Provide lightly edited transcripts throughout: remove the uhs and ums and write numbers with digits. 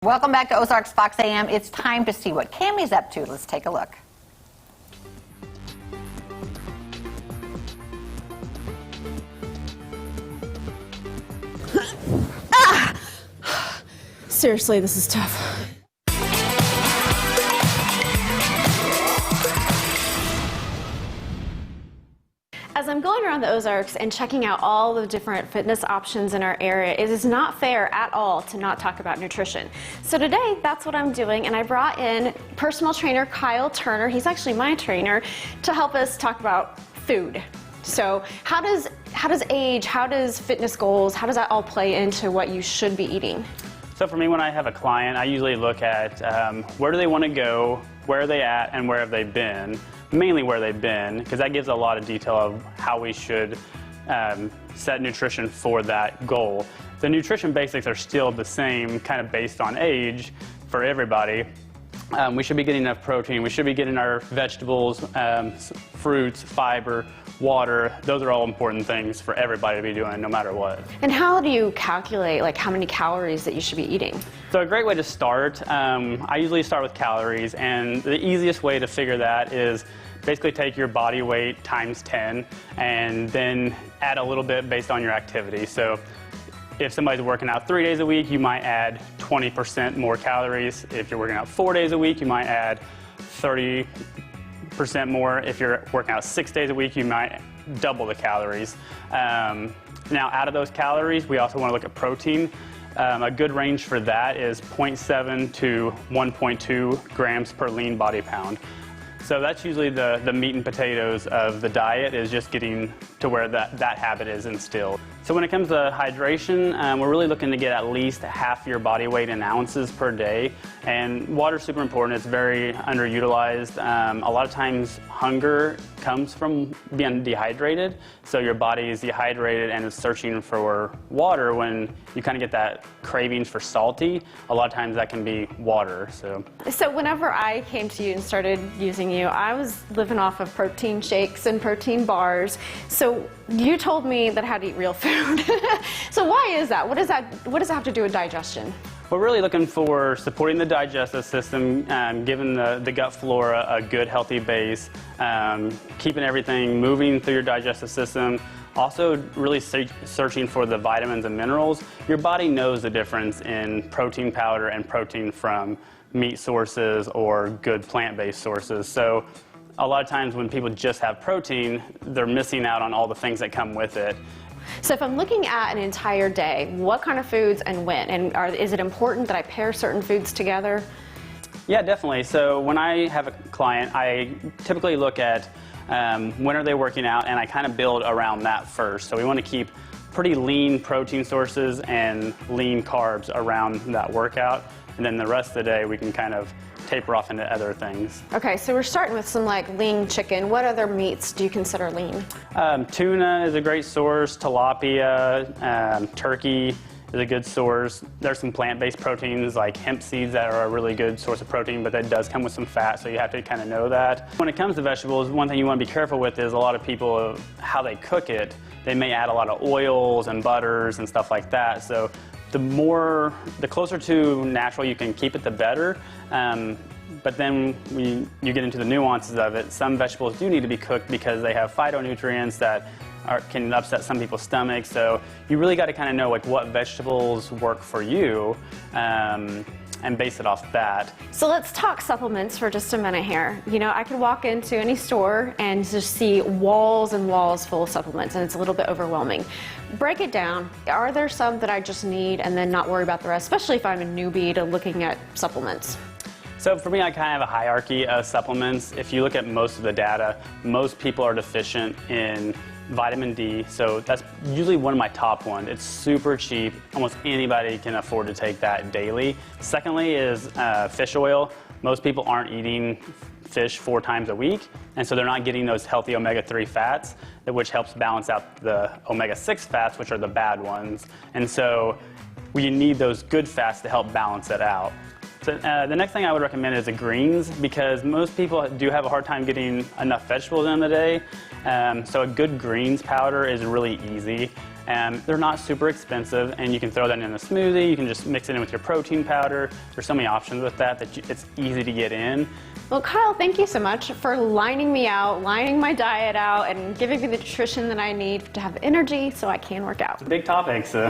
Welcome back to Ozarks Fox AM. It's time to see what Cammie's up to. Let's take a look. Seriously, this is tough. As I'm going around the Ozarks and checking out all the different fitness options in our area, it is not fair at all to not talk about nutrition. So today, that's what I'm doing, and I brought in personal trainer Kyle Turner. He's actually my trainer to help us talk about food. So how does age, how does fitness goals, how does that all play into what you should be eating? So for me, when I have a client, I usually look at where do they want to go, where are they at, and where have they been. Mainly where they've been, because that gives a lot of detail of how we should set nutrition for that goal. The nutrition basics are still the same, kind of based on age for everybody. We should be getting enough protein, we should be getting our vegetables, fruits, fiber, water. Those are all important things for everybody to be doing no matter what. And how do you calculate like how many calories that you should be eating? So a great way to start, I usually start with calories, and the easiest way to figure that is basically take your body weight times 10 and then add a little bit based on your activity. So if somebody's working out 3 days a week, you might add 20% more calories. If you're working out 4 days a week, you might add 30% more. If you're working out 6 days a week, you might double the calories. Now, out of those calories, we also want to look at protein. A good range for that is 0.7 to 1.2 grams per lean body pound. So that's usually the meat and potatoes of the diet, is just getting to where that habit is instilled. So when it comes to hydration, we're really looking to get at least half your body weight in ounces per day. And water's super important. It's very underutilized. A lot of times hunger comes from being dehydrated. So your body is dehydrated and is searching for water. When you kind of get that cravings for salty, a lot of times that can be water. So whenever I came to you and started using you, I was living off of protein shakes and protein bars. So you told me that I had to eat real food. So why is that? What does it have to do with digestion? We're really looking for supporting the digestive system, giving the gut flora a good, healthy base, keeping everything moving through your digestive system. Also really searching for the vitamins and minerals. Your body knows the difference in protein powder and protein from meat sources or good plant-based sources. So a lot of times when people just have protein, they're missing out on all the things that come with it. So if I'm looking at an entire day, what kind of foods and when? And is it important that I pair certain foods together? Yeah, definitely. So when I have a client, I typically look at when are they working out, and I kind of build around that first. So we want to keep pretty lean protein sources and lean carbs around that workout. And then the rest of the day, we can kind of taper off into other things. Okay, so we're starting with some like lean chicken. What other meats do you consider lean? Tuna is a great source. Tilapia, turkey is a good source. There's some plant-based proteins like hemp seeds that are a really good source of protein, but that does come with some fat, so you have to kind of know that. When it comes to vegetables, one thing you want to be careful with is a lot of people, how they cook it. They may add a lot of oils and butters and stuff like that. So the closer to natural you can keep it, the better. But then you get into the nuances of it. Some vegetables do need to be cooked because they have phytonutrients that can upset some people's stomachs. So you really got to kind of know like what vegetables work for you and base it off that. So let's talk supplements for just a minute here. You know, I could walk into any store and just see walls and walls full of supplements, and it's a little bit overwhelming. Break it down. Are there some that I just need and then not worry about the rest, especially if I'm a newbie to looking at supplements? So for me, I kind of have a hierarchy of supplements. If you look at most of the data, most people are deficient in vitamin D, so that's usually one of my top ones. It's super cheap. Almost anybody can afford to take that daily. Secondly is fish oil. Most people aren't eating fish 4 times a week, and so they're not getting those healthy omega-3 fats, which helps balance out the omega-6 fats, which are the bad ones. And so we need those good fats to help balance it out. So the next thing I would recommend is the greens, because most people do have a hard time getting enough vegetables in the day. So a good greens powder is really easy. They're not super expensive, and you can throw that in a smoothie. You can just mix it in with your protein powder. There's so many options with that it's easy to get in. Well, Kyle, thank you so much for lining me out, lining my diet out, and giving me the nutrition that I need to have energy so I can work out. It's a big topic, so.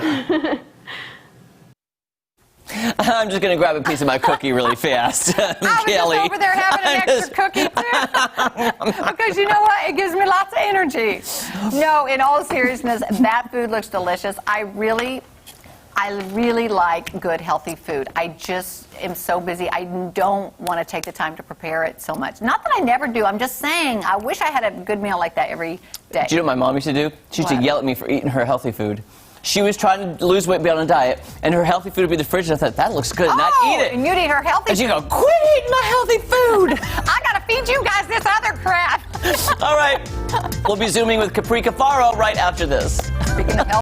I'm just going to grab a piece of my cookie really fast. I was Kelly. just over there having an extra cookie too. Because you know what? It gives me lots of energy. No, in all seriousness, that food looks delicious. I really like good, healthy food. I just am so busy. I don't want to take the time to prepare it so much. Not that I never do. I'm just saying I wish I had a good meal like that every day. Do you know what my mom used to do? She used to What? yell at me for eating her healthy food. She was trying to lose weight, be on a diet, and her healthy food would be in the fridge, and I thought, that looks good, and I'd eat it. And you'd eat her healthy And she'd food. go, quit eating my healthy food! I got to feed you guys this other crap. All right, we'll be Zooming with Capri Cafaro right after this. Speaking of health.